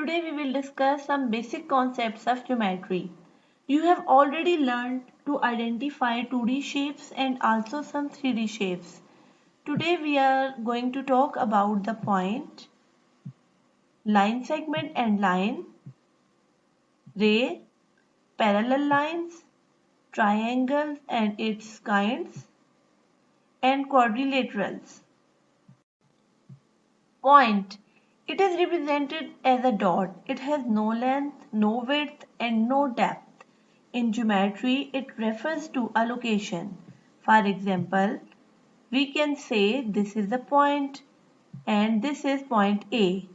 Today we will discuss some basic concepts of geometry. You have already learned to identify 2D shapes and also some 3D shapes. Today we are going to talk about the point, line segment and line, ray, parallel lines, triangles and its kinds, and quadrilaterals. Point. It is represented as a dot. It has no length, no width and no depth. In geometry, it refers to a location. For example, we can say this is a point and this is point A.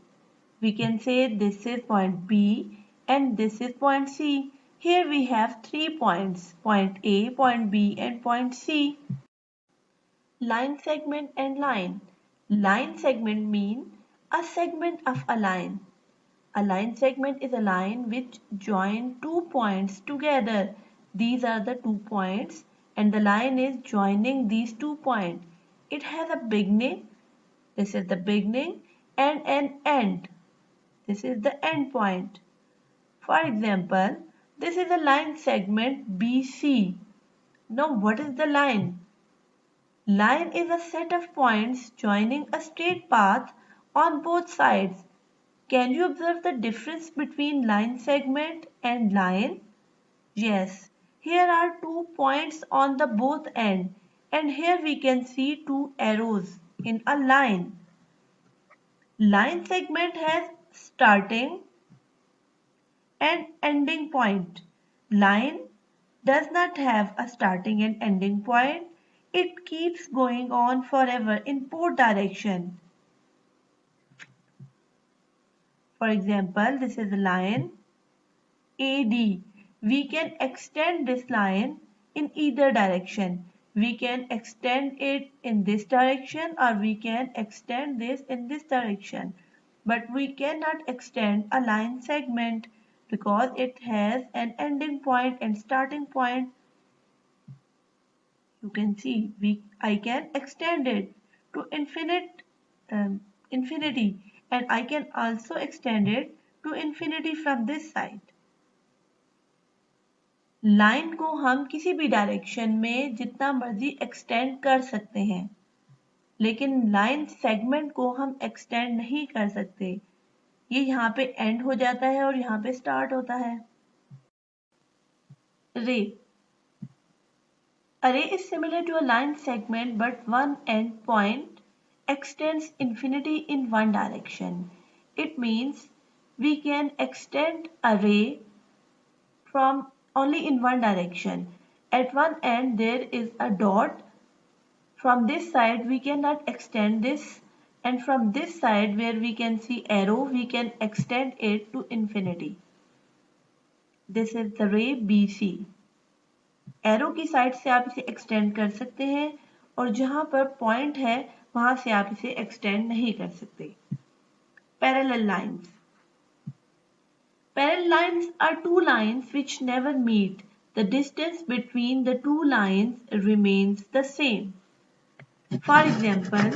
We can say this is point B and this is point C. Here we have 3 points, point A, point B and point C. Line segment and line. Line segment mean a segment of a line. A line segment is a line which join 2 points together. These are the 2 points and the line is joining these 2 points. It has a beginning, this is the beginning, and an end. This is the end point. For example, this is a line segment BC. Now what is the line? Line is a set of points joining a straight path on both sides. Can you observe the difference between line segment and line? Yes, here are 2 points on the both end and here we can see 2 arrows in a line. Line segment has starting and ending point. Line does not have a starting and ending point. It keeps going on forever in both directions. For example, this is a line AD. We can extend this line in either direction. We can extend it in this direction or we can extend this in this direction. But we cannot extend a line segment because it has an ending point and starting point. You can see I can extend it to infinity and I can also extend it to infinity from this side. Line को हम किसी भी direction में जितना मर्जी extend कर सकते हैं, लेकिन लाइन सेगमेंट को हम एक्सटेंड नहीं कर सकते. ये यहाँ पे एंड हो जाता है और यहाँ पे स्टार्ट होता है. रे. A ray is similar to a line segment but one end point extends infinity in one direction. It means we can extend a ray from only in one direction. At one end there is a dot. From this side we cannot extend this, and from this side where we can see arrow we can extend it to infinity. This is the ray BC. Arrow की side से आप इसे extend कर सकते हैं और जहां पर पॉइंट है वहां से आप इसे एक्सटेंड नहीं कर सकते. Parallel lines. Parallel lines are two lines which never meet. The distance between the two lines remains the same. For example,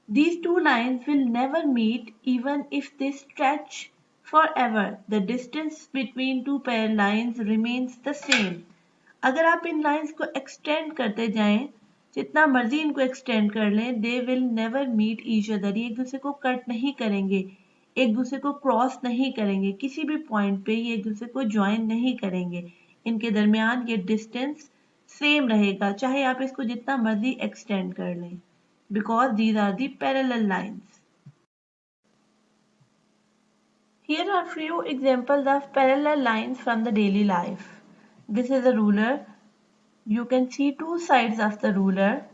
these two lines will never meet even if they stretch forever. The distance between two parallel lines remains the same. अगर आप इन lines को extend करते जाएं, जितना मर्जी इनको extend कर लें, they will never meet each other. ये एक दूसरे को कट नहीं करेंगे, एक दूसरे को क्रॉस नहीं करेंगे, किसी भी पॉइंट पे ये एक दूसरे को ज्वाइन नहीं करेंगे. इनके दरमियान ये डिस्टेंस सेम रहेगा, चाहे आप इसको जितना मर्जी एक्सटेंड कर लें, because these are the parallel lines. Here are few examples of parallel lines from the daily life. This is a ruler. You can see two sides of the ruler.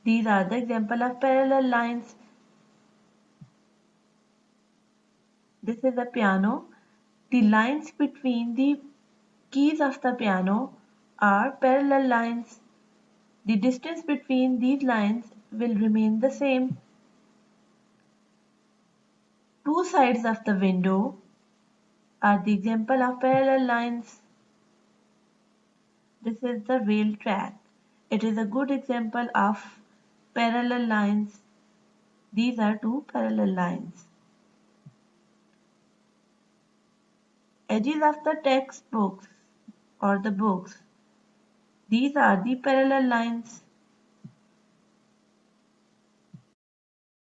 These are the example of parallel lines. This is a piano. The lines between the keys of the piano are parallel lines. The distance between these lines will remain the same. Two sides of the window are the example of parallel lines. This is the rail track. It is a good example of parallel lines. These are two parallel lines. edges of the textbooks or the books. These are the parallel lines.